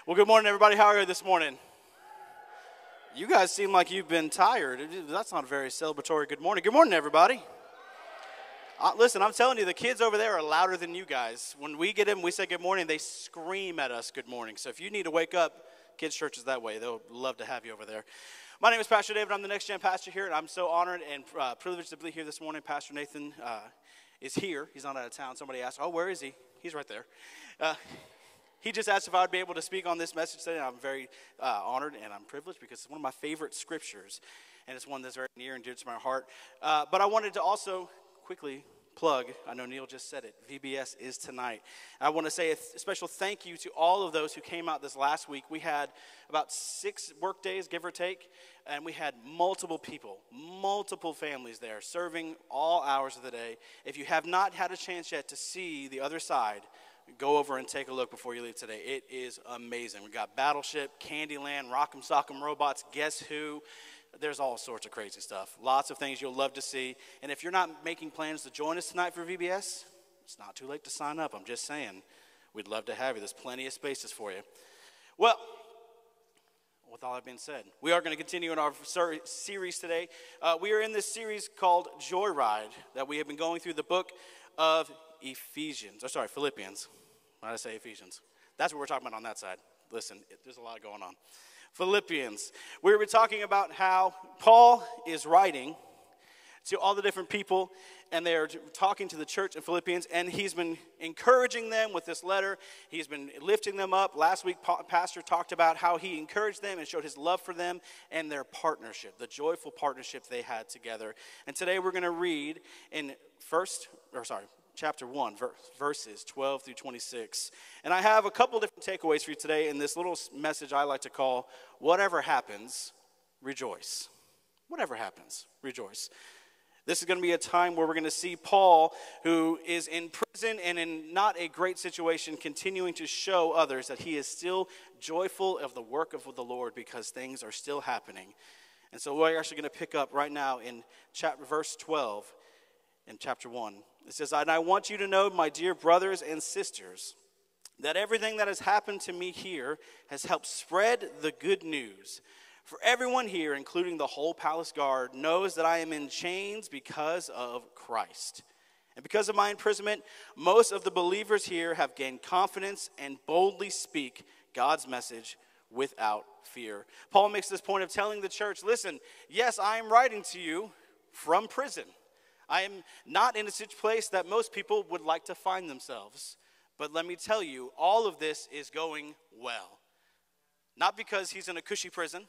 Well, good morning, everybody. How are you this morning? You guys seem like you've been tired. That's not a very celebratory good morning. Good morning, everybody. Listen, I'm telling you, the kids over there are louder than you guys. When we get in, we say good morning, they scream at us good morning. So if you need to wake up, kids' church is that way. They'll love to have you over there. My name is Pastor David. I'm the next gen pastor here, and I'm so honored and privileged to be here this morning. Pastor Nathan is here. He's not out of town. Somebody asked, oh, where is he? He's right there. He just asked if I would be able to speak on this message today, and I'm very honored and I'm privileged because it's one of my favorite scriptures, and it's one that's very near and dear to my heart. But I wanted to also quickly plug, I know Neil just said it, VBS is tonight. I want to say a special thank you to all of those who came out this last week. We had about 6 work days, give or take, and we had multiple people, multiple families there, serving all hours of the day. If you have not had a chance yet to see the other side, go over and take a look before you leave today. It is amazing. We got Battleship, Candyland, Rock'em Sock'em Robots, Guess Who. There's all sorts of crazy stuff. Lots of things you'll love to see. And if you're not making plans to join us tonight for VBS, it's not too late to sign up. I'm just saying, we'd love to have you. There's plenty of spaces for you. Well, with all that being said, we are going to continue in our series today. We are in this series called Joyride that we have been going through the book of Philippians. Why did I say Ephesians? That's what we're talking about on that side. Listen, there's a lot going on. Philippians. We were talking about how Paul is writing to all the different people, and they're talking to the church in Philippians, and he's been encouraging them with this letter. He's been lifting them up. Last week, Pastor talked about how he encouraged them and showed his love for them and their partnership, the joyful partnership they had together. And today we're going to read in chapter 1, verses 12 through 26. And I have a couple different takeaways for you today in this little message I like to call, Whatever Happens, Rejoice. Whatever happens, rejoice. This is going to be a time where we're going to see Paul, who is in prison and in not a great situation, continuing to show others that he is still joyful of the work of the Lord because things are still happening. And so we're actually going to pick up right now in verse 12 in chapter 1. It says, and I want you to know, my dear brothers and sisters, that everything that has happened to me here has helped spread the good news. For everyone here, including the whole palace guard, knows that I am in chains because of Christ. And because of my imprisonment, most of the believers here have gained confidence and boldly speak God's message without fear. Paul makes this point of telling the church, listen, yes, I am writing to you from prison. I am not in a such place that most people would like to find themselves. But let me tell you, all of this is going well. Not because he's in a cushy prison,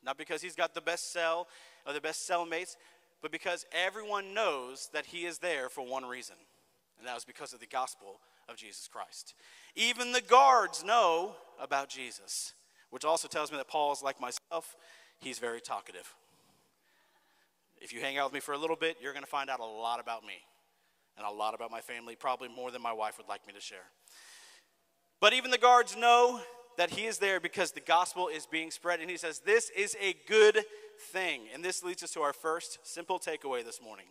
not because he's got the best cell or the best cellmates, but because everyone knows that he is there for one reason. And that was because of the gospel of Jesus Christ. Even the guards know about Jesus, which also tells me that Paul is like myself. He's very talkative. If you hang out with me for a little bit, you're going to find out a lot about me and a lot about my family, probably more than my wife would like me to share. But even the guards know that he is there because the gospel is being spread. And he says, this is a good thing. And this leads us to our first simple takeaway this morning.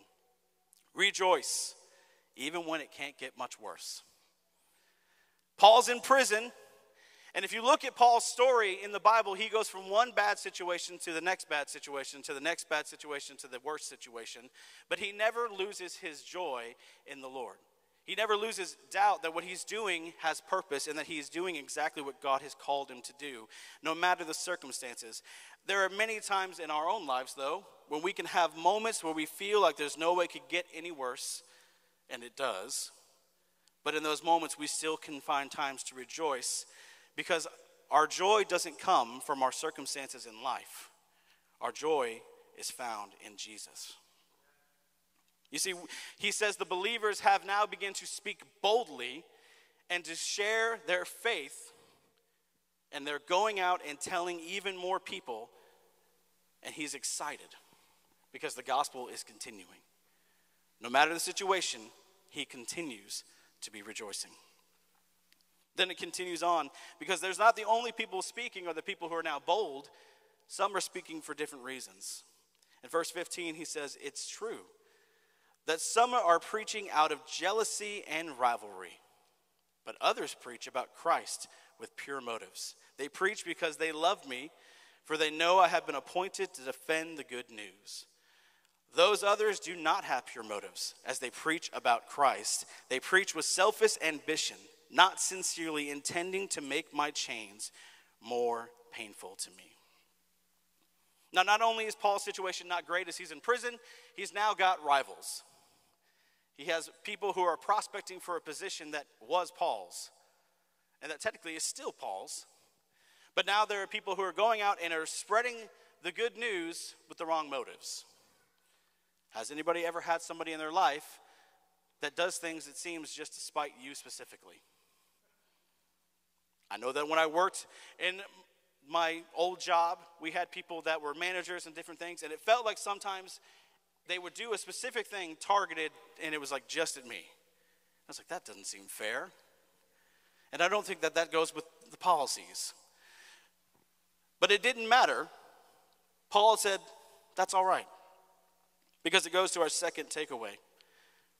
Rejoice, even when it can't get much worse. Paul's in prison. And if you look at Paul's story in the Bible, he goes from one bad situation to the next bad situation, to the next bad situation, to the worst situation. But he never loses his joy in the Lord. He never loses doubt that what he's doing has purpose and that he's doing exactly what God has called him to do, no matter the circumstances. There are many times in our own lives, though, when we can have moments where we feel like there's no way it could get any worse, and it does. But in those moments, we still can find times to rejoice, because our joy doesn't come from our circumstances in life. Our joy is found in Jesus. You see, he says the believers have now begun to speak boldly and to share their faith, and they're going out and telling even more people, and he's excited because the gospel is continuing. No matter the situation, he continues to be rejoicing. Then it continues on, because there's not the only people speaking or the people who are now bold. Some are speaking for different reasons. In verse 15, he says, it's true that some are preaching out of jealousy and rivalry, but others preach about Christ with pure motives. They preach because they love me, for they know I have been appointed to defend the good news. Those others do not have pure motives as they preach about Christ. They preach with selfish ambition, not sincerely intending to make my chains more painful to me. Now, not only is Paul's situation not great as he's in prison, he's now got rivals. He has people who are prospecting for a position that was Paul's, and that technically is still Paul's. But now there are people who are going out and are spreading the good news with the wrong motives. Has anybody ever had somebody in their life that does things, it seems, just to spite you specifically? I know that when I worked in my old job, we had people that were managers and different things, and it felt like sometimes they would do a specific thing targeted, and it was like just at me. I was like, that doesn't seem fair. And I don't think that that goes with the policies. But it didn't matter. Paul said, that's all right. Because it goes to our second takeaway.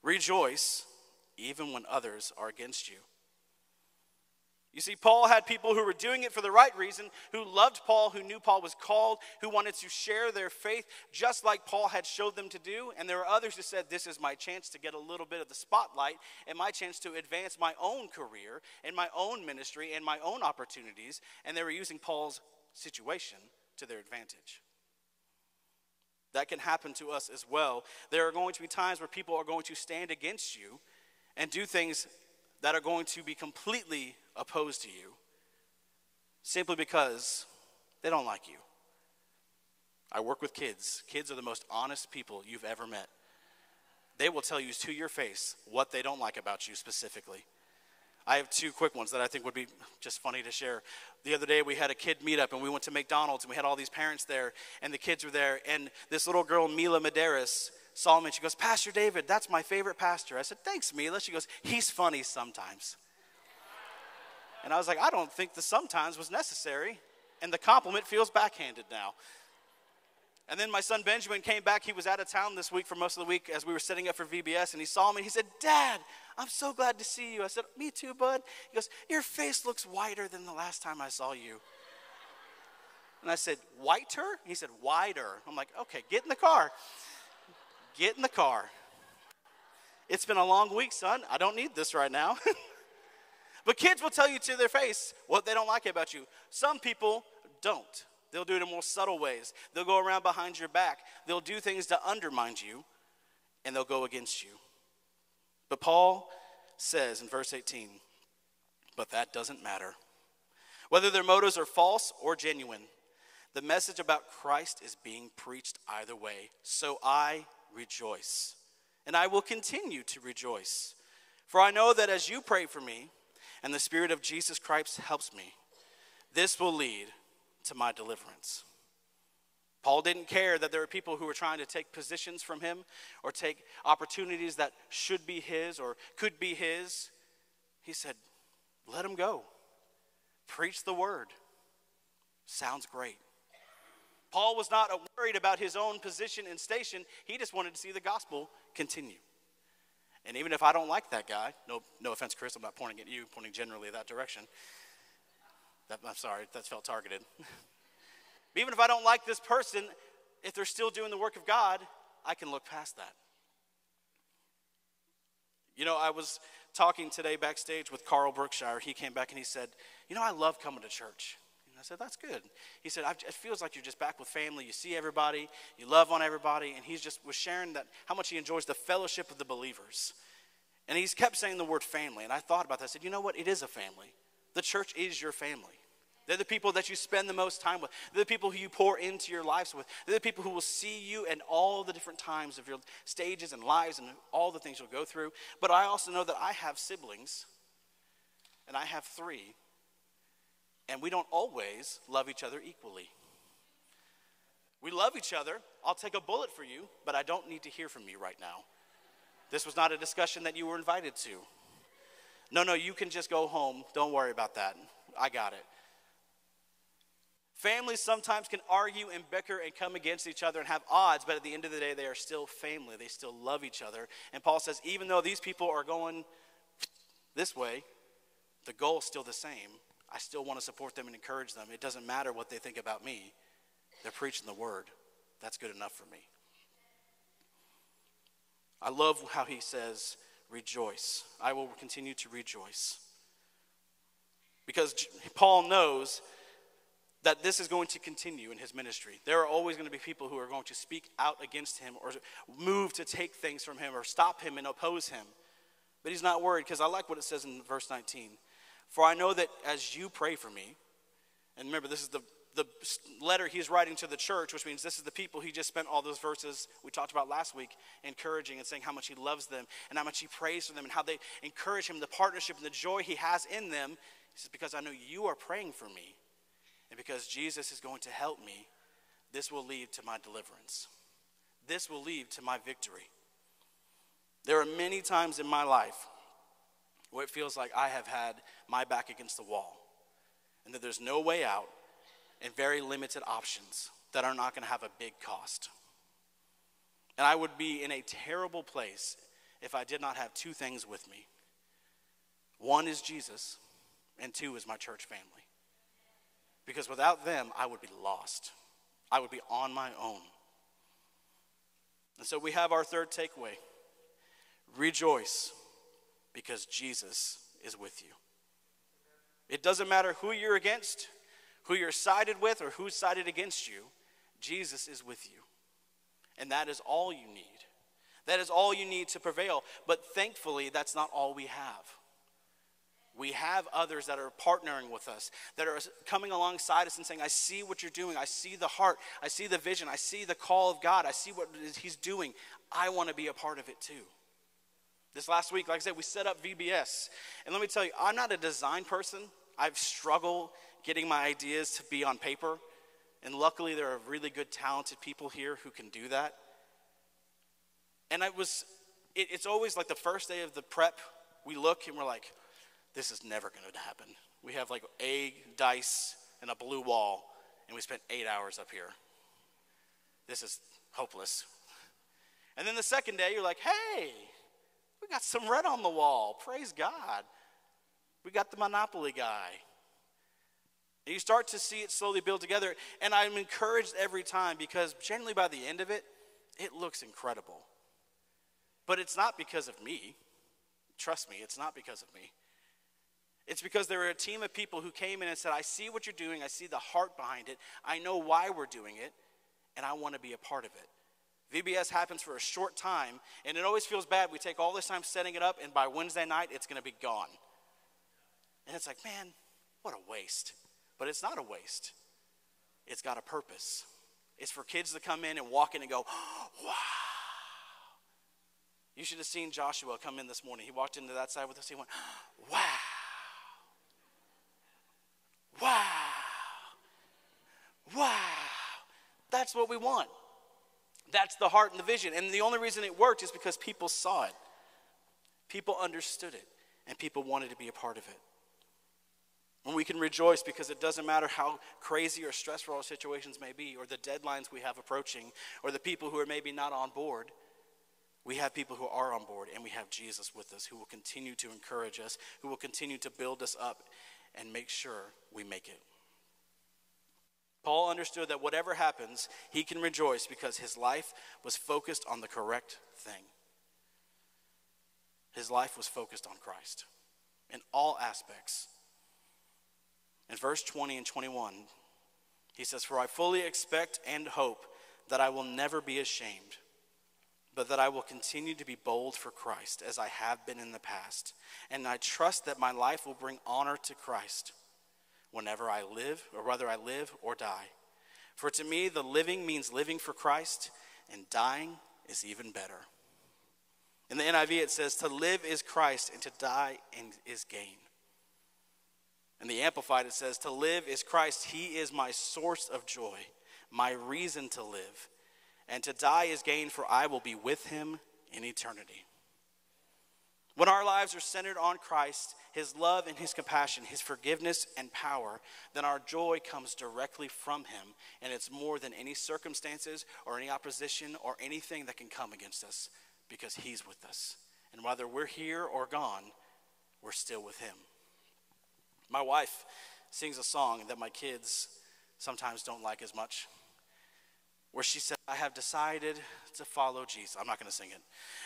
Rejoice even when others are against you. You see, Paul had people who were doing it for the right reason, who loved Paul, who knew Paul was called, who wanted to share their faith just like Paul had showed them to do. And there were others who said, this is my chance to get a little bit of the spotlight and my chance to advance my own career and my own ministry and my own opportunities. And they were using Paul's situation to their advantage. That can happen to us as well. There are going to be times where people are going to stand against you and do things that are going to be completely opposed to you simply because they don't like you. I work with kids. Kids are the most honest people you've ever met. They will tell you to your face what they don't like about you specifically. I have two quick ones that I think would be just funny to share. The other day we had a kid meetup and we went to McDonald's and we had all these parents there and the kids were there, and this little girl, Mila Medeiros, saw me and she goes, Pastor David, that's my favorite pastor. I said, thanks, Mila. She goes, he's funny sometimes. And I was like, I don't think the sometimes was necessary, and the compliment feels backhanded now. And then my son Benjamin came back. He was out of town this week for most of the week as we were setting up for VBS, and he saw me and he said, Dad, I'm so glad to see you. I said, me too, bud. He goes, your face looks whiter than the last time I saw you. And I said, whiter? He said, wider. I'm like, okay, get in the car. Get in the car. It's been a long week, son. I don't need this right now. But kids will tell you to their face what they don't like about you. Some people don't. They'll do it in more subtle ways. They'll go around behind your back. They'll do things to undermine you, and they'll go against you. But Paul says in verse 18, but that doesn't matter. Whether their motives are false or genuine, the message about Christ is being preached either way. So I rejoice, and I will continue to rejoice. For I know that as you pray for me, and the Spirit of Jesus Christ helps me, this will lead to my deliverance. Paul didn't care that there were people who were trying to take positions from him or take opportunities that should be his or could be his. He said, let them go. Preach the word. Sounds great. Paul was not worried about his own position and station. He just wanted to see the gospel continue. And even if I don't like that guy, no offense, Chris, I'm not pointing at you, pointing generally that direction. I'm sorry, that felt targeted. But even if I don't like this person, if they're still doing the work of God, I can look past that. You know, I was talking today backstage with Carl Brookshire. He came back and he said, I love coming to church. And I said, that's good. He said, it feels like you're just back with family. You see everybody. You love on everybody. And he just was sharing that how much he enjoys the fellowship of the believers. And he's kept saying the word family. And I thought about that. I said, you know what? It is a family. The church is your family. They're the people that you spend the most time with. They're the people who you pour into your lives with. They're the people who will see you in all the different times of your stages and lives and all the things you'll go through. But I also know that I have siblings, and I have 3, and we don't always love each other equally. We love each other. I'll take a bullet for you, but I don't need to hear from you right now. This was not a discussion that you were invited to. No, you can just go home. Don't worry about that. I got it. Families sometimes can argue and bicker and come against each other and have odds, but at the end of the day, they are still family. They still love each other. And Paul says, even though these people are going this way, the goal is still the same. I still want to support them and encourage them. It doesn't matter what they think about me. They're preaching the word. That's good enough for me. I love how he says, rejoice. I will continue to rejoice. Because Paul knows that this is going to continue in his ministry. There are always going to be people who are going to speak out against him or move to take things from him or stop him and oppose him. But he's not worried, because I like what it says in verse 19. For I know that as you pray for me, and remember this is the letter he's writing to the church, which means this is the people he just spent all those verses we talked about last week encouraging and saying how much he loves them and how much he prays for them and how they encourage him, the partnership and the joy he has in them. He says, because I know you are praying for me, and because Jesus is going to help me, this will lead to my deliverance. This will lead to my victory. There are many times in my life where it feels like I have had my back against the wall and that there's no way out and very limited options that are not going to have a big cost. And I would be in a terrible place if I did not have two things with me. One is Jesus, and two is my church family. Because without them, I would be lost. I would be on my own. And so we have our third takeaway. Rejoice, because Jesus is with you. It doesn't matter who you're against, who you're sided with, or who's sided against you. Jesus is with you. And that is all you need. That is all you need to prevail. But thankfully, that's not all we have. We have others that are partnering with us, that are coming alongside us and saying, I see what you're doing. I see the heart. I see the vision. I see the call of God. I see what it is he's doing. I want to be a part of it too. This last week, like I said, we set up VBS. And let me tell you, I'm not a design person. I've struggled getting my ideas to be on paper. And luckily, there are really good, talented people here who can do that. And it's always like the first day of the prep, we look and we're like, this is never going to happen. We have like egg, dice, and a blue wall, and we spent 8 hours up here. This is hopeless. And then the second day, you're like, hey, we got some red on the wall. Praise God. We got the Monopoly guy. And you start to see it slowly build together. And I'm encouraged every time because generally by the end of it, it looks incredible. But it's not because of me. Trust me, it's not because of me. It's because there were a team of people who came in and said, I see what you're doing. I see the heart behind it. I know why we're doing it, and I want to be a part of it. VBS happens for a short time, and it always feels bad. We take all this time setting it up, and by Wednesday night, it's going to be gone. And it's like, man, what a waste. But it's not a waste. It's got a purpose. It's for kids to come in and walk in and go, wow. You should have seen Joshua come in this morning. He walked into that side with us. He went, wow. Wow. Wow. That's what we want. That's the heart and the vision. And the only reason it worked is because people saw it. People understood it. And people wanted to be a part of it. And we can rejoice because it doesn't matter how crazy or stressful our situations may be, or the deadlines we have approaching, or the people who are maybe not on board. We have people who are on board, and we have Jesus with us who will continue to encourage us, who will continue to build us up and make sure we make it. Paul understood that whatever happens, he can rejoice because his life was focused on the correct thing. His life was focused on Christ in all aspects. In verse 20 and 21, he says, For I fully expect and hope that I will never be ashamed, but that I will continue to be bold for Christ as I have been in the past. And I trust that my life will bring honor to Christ whenever I live, or whether I live or die. For to me, the living means living for Christ, and dying is even better. In the NIV, it says, to live is Christ, and to die is gain. In the Amplified, it says, to live is Christ. He is my source of joy, my reason to live. And to die is gain, for I will be with him in eternity. When our lives are centered on Christ, his love and his compassion, his forgiveness and power, then our joy comes directly from him. And it's more than any circumstances or any opposition or anything that can come against us, because he's with us. And whether we're here or gone, we're still with him. My wife sings a song that my kids sometimes don't like as much, where she said, I have decided to follow Jesus. I'm not going to sing it.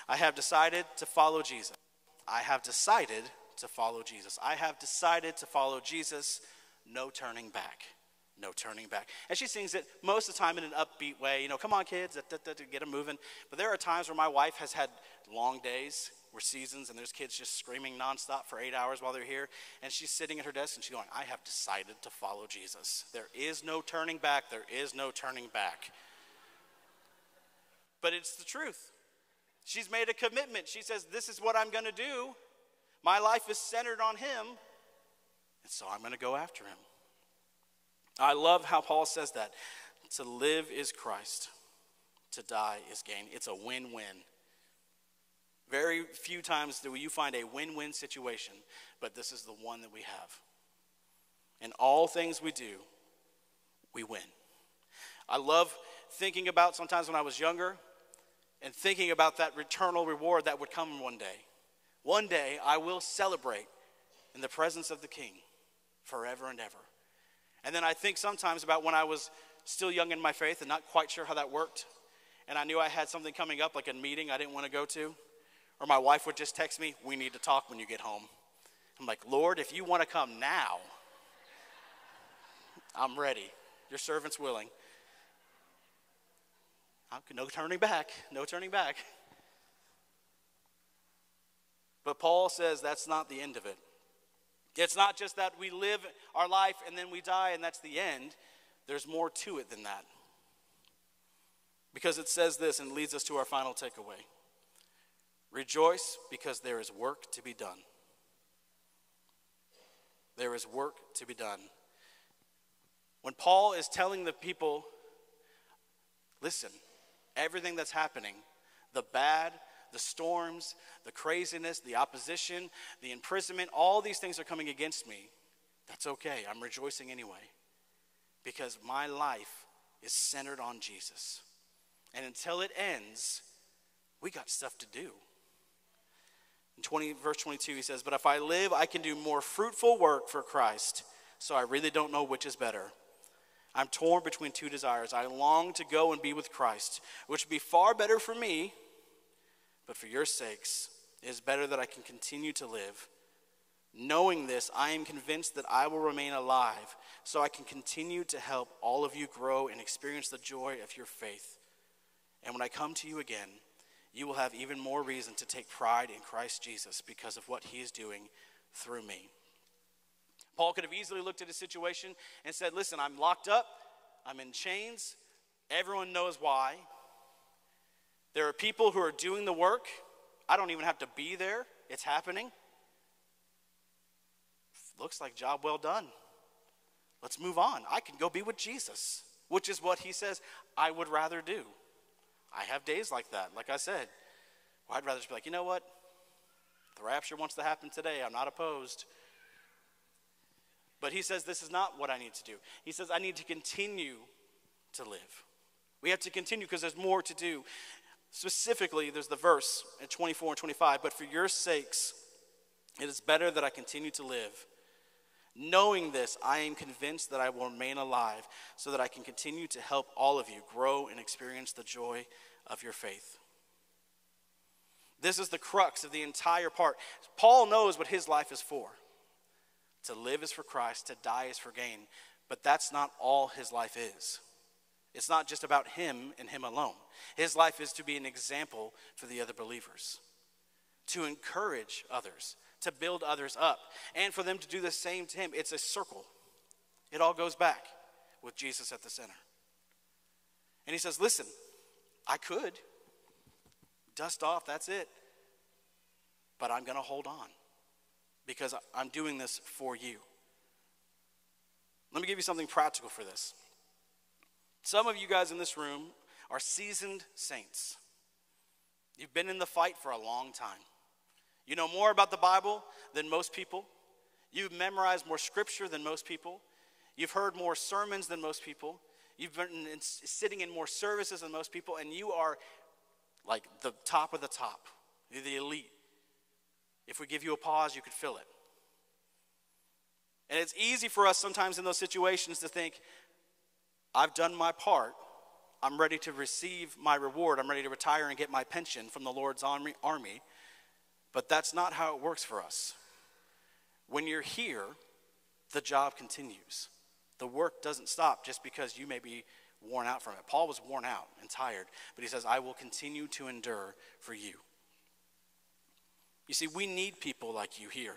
I have decided to follow Jesus. I have decided to follow Jesus. I have decided to follow Jesus. No turning back. No turning back. And she sings it most of the time in an upbeat way. Come on, kids, get them moving. But there are times where my wife has had long days, where seasons, and there's kids just screaming nonstop for 8 hours while they're here. And she's sitting at her desk and she's going, I have decided to follow Jesus. There is no turning back. There is no turning back. But it's the truth. She's made a commitment. She says, this is what I'm going to do. My life is centered on him. And so I'm going to go after him. I love how Paul says that. To live is Christ. To die is gain. It's a win-win. Very few times do you find a win-win situation, but this is the one that we have. In all things we do, we win. I love thinking about sometimes when I was younger and thinking about that eternal reward that would come one day. One day I will celebrate in the presence of the King forever and ever. And then I think sometimes about when I was still young in my faith and not quite sure how that worked, and I knew I had something coming up, like a meeting I didn't want to go to, or my wife would just text me, we need to talk when you get home. I'm like, Lord, if you want to come now, I'm ready. Your servant's willing. No turning back. No turning back. But Paul says that's not the end of it. It's not just that we live our life and then we die and that's the end. There's more to it than that. Because it says this and leads us to our final takeaway. Rejoice because there is work to be done. There is work to be done. When Paul is telling the people, listen, everything that's happening, the bad, the storms, the craziness, the opposition, the imprisonment, all these things are coming against me. That's okay. I'm rejoicing anyway. Because my life is centered on Jesus. And until it ends, we got stuff to do. In verse 22, he says, but if I live, I can do more fruitful work for Christ. So I really don't know which is better. I'm torn between two desires. I long to go and be with Christ, which would be far better for me. But for your sakes, it is better that I can continue to live. Knowing this, I am convinced that I will remain alive, so I can continue to help all of you grow and experience the joy of your faith. And when I come to you again, you will have even more reason to take pride in Christ Jesus because of what he is doing through me. Paul could have easily looked at his situation and said, listen, I'm locked up, I'm in chains, everyone knows why. There are people who are doing the work. I don't even have to be there. It's happening. Looks like job well done. Let's move on. I can go be with Jesus, which is what he says I would rather do. I have days like that, like I said. Well, I'd rather just be like, you know what? The rapture wants to happen today. I'm not opposed. But he says this is not what I need to do. He says I need to continue to live. We have to continue because there's more to do. Specifically, there's the verse in 24 and 25. But for your sakes, it is better that I continue to live. Knowing this, I am convinced that I will remain alive so that I can continue to help all of you grow and experience the joy of your faith. This is the crux of the entire part. Paul knows what his life is for. To live is for Christ, to die is for gain. But that's not all his life is. It's not just about him and him alone. His life is to be an example for the other believers, to encourage others, to build others up, and for them to do the same to him. It's a circle. It all goes back with Jesus at the center. And he says, listen, I could dust off, that's it. But I'm going to hold on because I'm doing this for you. Let me give you something practical for this. Some of you guys in this room are seasoned saints. You've been in the fight for a long time. You know more about the Bible than most people. You've memorized more scripture than most people. You've heard more sermons than most people. You've been sitting in more services than most people, and you are like the top of the top. You're the elite. If we give you a pause, you could fill it. And it's easy for us sometimes in those situations to think, I've done my part. I'm ready to receive my reward. I'm ready to retire and get my pension from the Lord's army. But that's not how it works for us. When you're here, the job continues. The work doesn't stop just because you may be worn out from it. Paul was worn out and tired, but he says, I will continue to endure for you. You see, we need people like you here.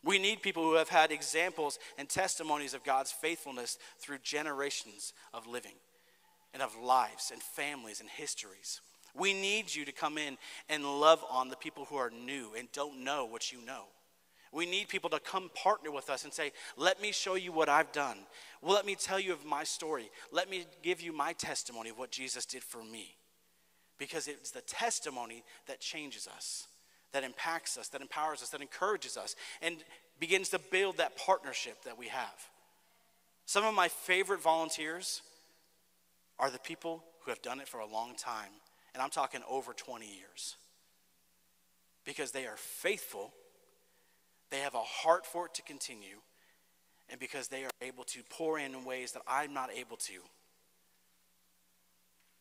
We need people who have had examples and testimonies of God's faithfulness through generations of living and of lives and families and histories. We need you to come in and love on the people who are new and don't know what you know. We need people to come partner with us and say, let me show you what I've done. Well, let me tell you of my story. Let me give you my testimony of what Jesus did for me. Because it's the testimony that changes us, that impacts us, that empowers us, that encourages us, and begins to build that partnership that we have. Some of my favorite volunteers are the people who have done it for a long time. And I'm talking over 20 years. Because they are faithful, they have a heart for it to continue, and because they are able to pour in ways that I'm not able to.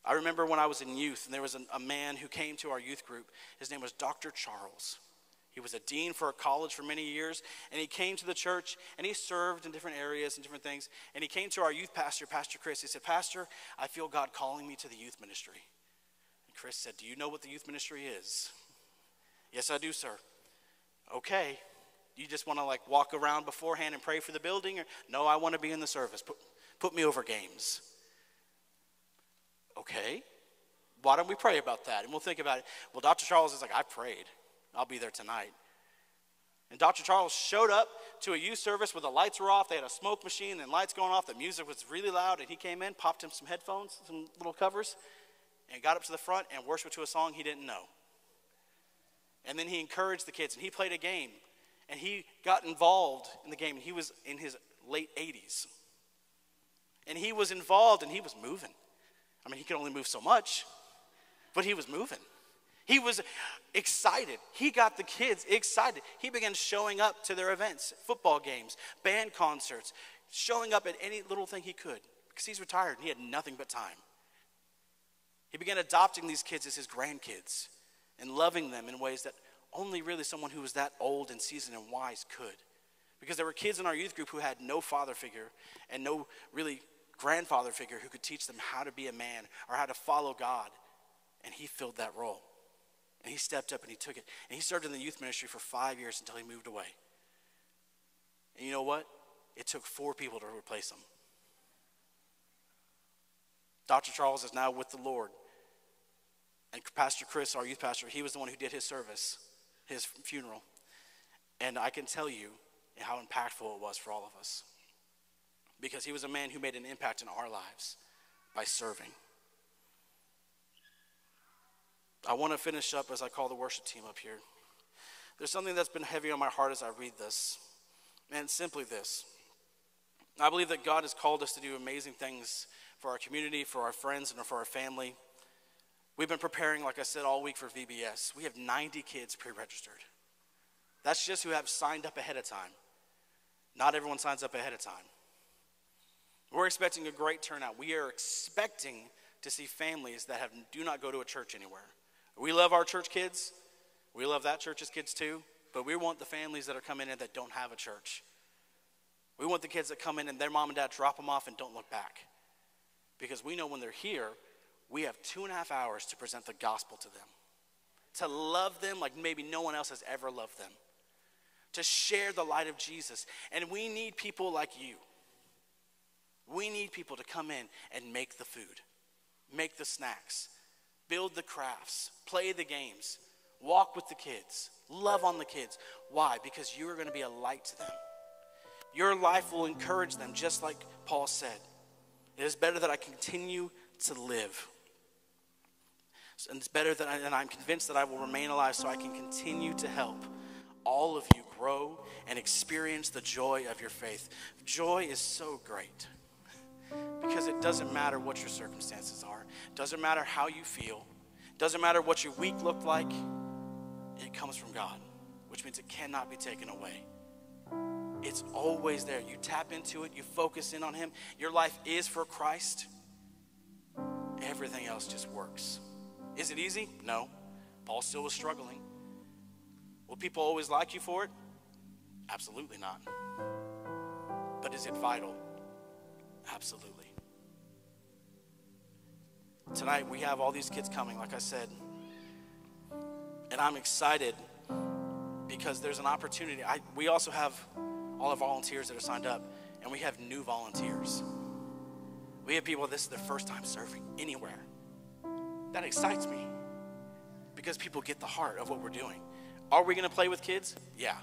I remember when I was in youth, and there was a man who came to our youth group. His name was Dr. Charles. He was a dean for a college for many years, and he came to the church, and he served in different areas and different things. And he came to our youth pastor, Pastor Chris. He said, Pastor, I feel God calling me to the youth ministry. And Chris said, do you know what the youth ministry is? Yes, I do, sir. Okay. You just want to like walk around beforehand and pray for the building? Or, no, I want to be in the service. Put me over games. Okay. Why don't we pray about that? And we'll think about it. Well, Dr. Charles is like, I prayed. I'll be there tonight. And Dr. Charles showed up to a youth service where the lights were off. They had a smoke machine and lights going off. The music was really loud. And he came in, popped him some headphones, some little covers, and got up to the front and worshiped to a song he didn't know. And then he encouraged the kids, and he played a game. And he got involved in the game, and he was in his late 80s. And he was involved, and he was moving. I mean, he could only move so much, but he was moving. He was excited. He got the kids excited. He began showing up to their events, football games, band concerts, showing up at any little thing he could, because he's retired, and he had nothing but time. He began adopting these kids as his grandkids and loving them in ways that only really someone who was that old and seasoned and wise could. Because there were kids in our youth group who had no father figure and no really grandfather figure who could teach them how to be a man or how to follow God. And he filled that role. And he stepped up and he took it. And he served in the youth ministry for 5 years until he moved away. And you know what? It took 4 people to replace him. Dr. Charles is now with the Lord. And Pastor Chris, our youth pastor, he was the one who did his service, his funeral. And I can tell you how impactful it was for all of us. Because he was a man who made an impact in our lives by serving. I want to finish up as I call the worship team up here. There's something that's been heavy on my heart as I read this. And it's simply this. I believe that God has called us to do amazing things for our community, for our friends, and for our family. We've been preparing, like I said, all week for VBS. We have 90 kids pre-registered. That's just who have signed up ahead of time. Not everyone signs up ahead of time. We're expecting a great turnout. We are expecting to see families that do not go to a church anywhere. We love our church kids. We love that church's kids too. But we want the families that are coming in that don't have a church. We want the kids that come in and their mom and dad drop them off and don't look back. Because we know when they're here, we have 2.5 hours to present the gospel to them. To love them like maybe no one else has ever loved them. To share the light of Jesus. And we need people like you. We need people to come in and make the food. Make the snacks. Build the crafts. Play the games. Walk with the kids. Love on the kids. Why? Because you are going to be a light to them. Your life will encourage them, just like Paul said. It is better that I continue to live. And it's better that and I'm convinced that I will remain alive so I can continue to help all of you grow and experience the joy of your faith. Joy is so great because it doesn't matter what your circumstances are. It doesn't matter how you feel. It doesn't matter what your week looked like. It comes from God, which means it cannot be taken away. It's always there. You tap into it. You focus in on him. Your life is for Christ. Everything else just works. Is it easy? No. Paul still was struggling. Will people always like you for it? Absolutely not. But is it vital? Absolutely. Tonight we have all these kids coming, like I said. And I'm excited because there's an opportunity. We also have all our volunteers that are signed up, and we have new volunteers. We have people, this is their first time serving anywhere. That excites me because people get the heart of what we're doing. Are we going to play with kids? Yeah.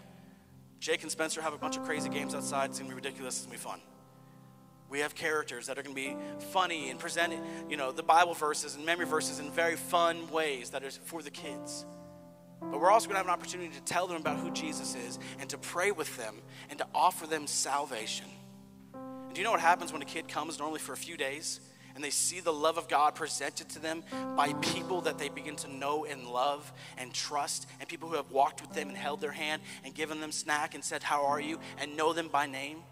Jake and Spencer have a bunch of crazy games outside. It's going to be ridiculous. It's going to be fun. We have characters that are going to be funny and presented, the Bible verses and memory verses in very fun ways that are for the kids. But we're also going to have an opportunity to tell them about who Jesus is and to pray with them and to offer them salvation. And do you know what happens when a kid comes normally for a few days and they see the love of God presented to them by people that they begin to know and love and trust, and people who have walked with them and held their hand and given them snack and said, "How are you?" and know them by name?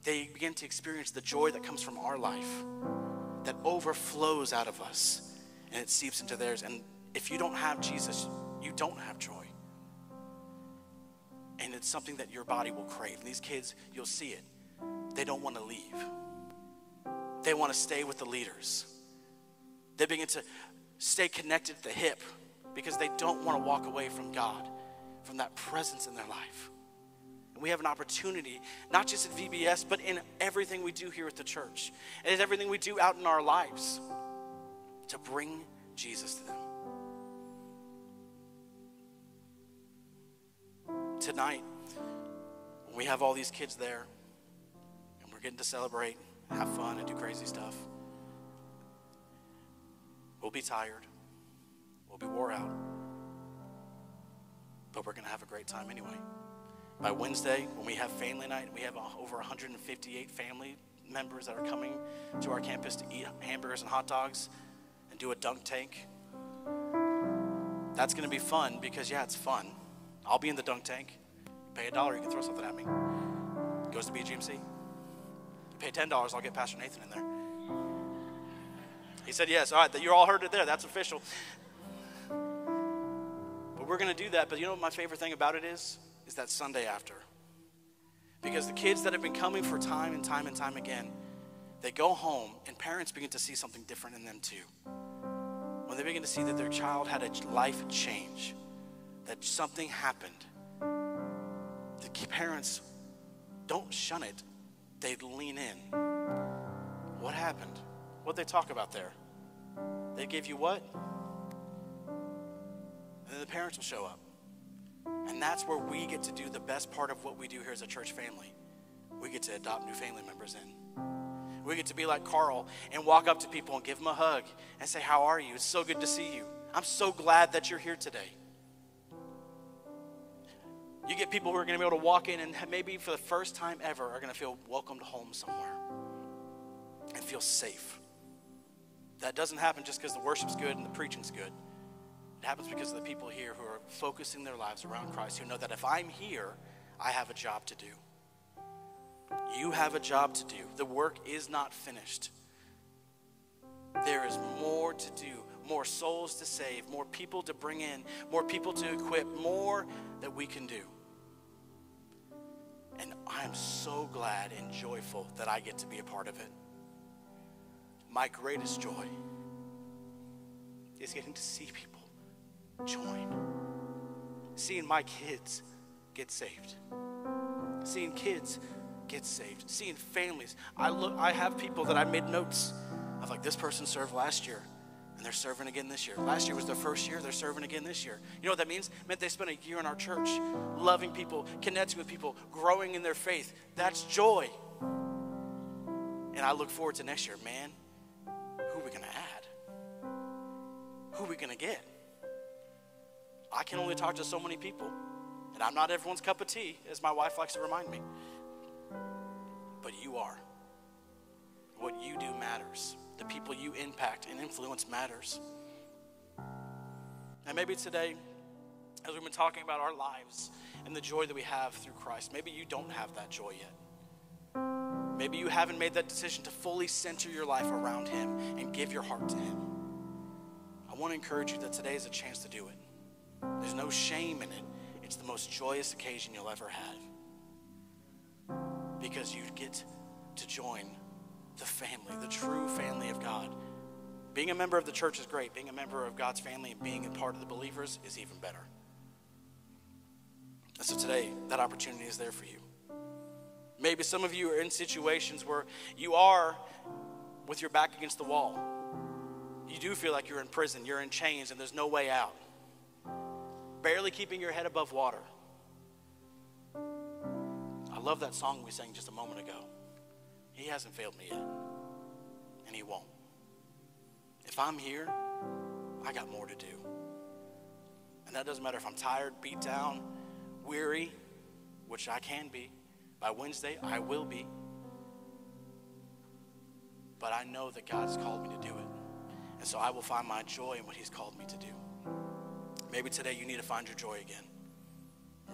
They begin to experience the joy that comes from our life that overflows out of us, and it seeps into theirs. And if you don't have Jesus, you don't have joy. And it's something that your body will crave. And these kids, you'll see it. They don't want to leave. They want to stay with the leaders. They begin to stay connected at the hip because they don't want to walk away from God, from that presence in their life. And we have an opportunity, not just at VBS, but in everything we do here at the church, and in everything we do out in our lives, to bring Jesus to them. Tonight, when we have all these kids there, and we're getting to celebrate, have fun, and do crazy stuff, we'll be tired, we'll be wore out, but we're going to have a great time anyway. By Wednesday, when we have family night, we have over 158 family members that are coming to our campus to eat hamburgers and hot dogs and do a dunk tank. That's going to be fun because, it's fun. I'll be in the dunk tank. Pay $1, you can throw something at me. It goes to BGMC. You pay $10, I'll get Pastor Nathan in there. He said yes. All right, you all heard it there. That's official. But we're going to do that. But you know what my favorite thing about it is that Sunday after. Because the kids that have been coming for time and time and time again, they go home and parents begin to see something different in them too. When they begin to see that their child had a life change, that something happened, the parents don't shun it, they lean in. What happened? What'd they talk about there? They gave you what? And then the parents will show up. And that's where we get to do the best part of what we do here as a church family. We get to adopt new family members in. We get to be like Carl and walk up to people and give them a hug and say, "How are you? It's so good to see you. I'm so glad that you're here today." You get people who are going to be able to walk in and maybe for the first time ever are going to feel welcomed home somewhere and feel safe. That doesn't happen just because the worship's good and the preaching's good. It happens because of the people here who are focusing their lives around Christ, who know that if I'm here, I have a job to do. You have a job to do. The work is not finished. There is more to do, more souls to save, more people to bring in, more people to equip, more that we can do. And I'm so glad and joyful that I get to be a part of it. My greatest joy is getting to see people join. Seeing my kids get saved. Seeing kids get saved. Seeing families. I have people that I made notes of, like, this person served last year and they're serving again this year. Last year was their first year, they're serving again this year. You know what that means? It meant they spent a year in our church, loving people, connecting with people, growing in their faith. That's joy. And I look forward to next year. Man, who are we going to add? Who are we going to get? I can only talk to so many people, and I'm not everyone's cup of tea, as my wife likes to remind me. But you are. What you do matters. The people you impact and influence matters. And maybe today, as we've been talking about our lives in the joy that we have through Christ. Maybe you don't have that joy yet. Maybe you haven't made that decision to fully center your life around him and give your heart to him. I want to encourage you that today is a chance to do it. There's no shame in it. It's the most joyous occasion you'll ever have, because you get to join the family, the true family of God. Being a member of the church is great. Being a member of God's family and being a part of the believers is even better. And so today, that opportunity is there for you. Maybe some of you are in situations where you are with your back against the wall. You do feel like you're in prison, you're in chains, and there's no way out. Barely keeping your head above water. I love that song we sang just a moment ago. He hasn't failed me yet, and he won't. If I'm here, I got more to do. And that doesn't matter if I'm tired, beat down, weary, which I can be. By Wednesday, I will be. But I know that God's called me to do it. And so I will find my joy in what he's called me to do. Maybe today you need to find your joy again.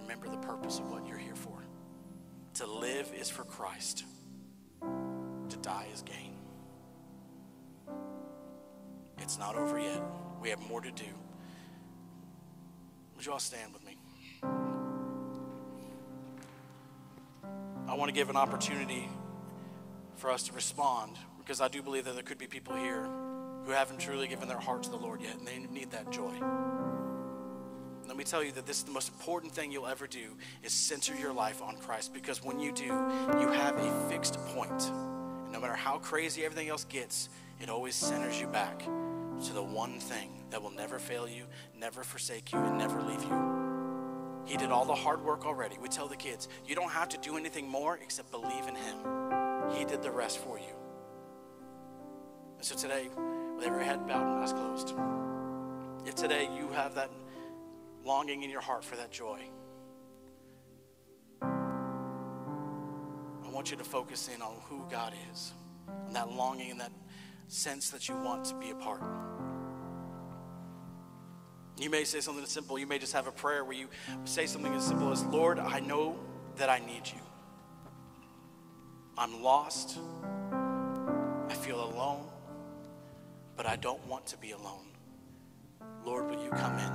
Remember the purpose of what you're here for. To live is for Christ. To die is gain. It's not over yet. We have more to do. Would you all stand with me? I want to give an opportunity for us to respond, because I do believe that there could be people here who haven't truly given their heart to the Lord yet, and they need that joy. Let me tell you that this is the most important thing you'll ever do, is center your life on Christ, because when you do, you have a fixed point. And no matter how crazy everything else gets, it always centers you back to the one thing that will never fail you, never forsake you, and never leave you. He did all the hard work already. We tell the kids, you don't have to do anything more except believe in him. He did the rest for you. And so today, with every head bowed and eyes closed, if today you have that longing in your heart for that joy, I want you to focus in on who God is, and that longing and that sense that you want to be a part. You may say something simple. You may just have a prayer where you say something as simple as, Lord, I know that I need you. I'm lost. I feel alone, but I don't want to be alone. Lord, will you come in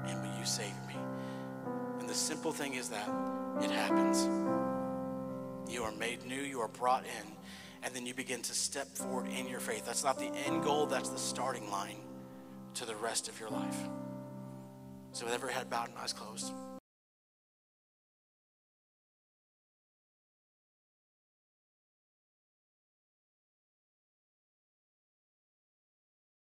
and will you save me? And the simple thing is that it happens. You are made new, you are brought in, and then you begin to step forward in your faith. That's not the end goal, that's the starting line to the rest of your life. So with every head bowed and eyes closed,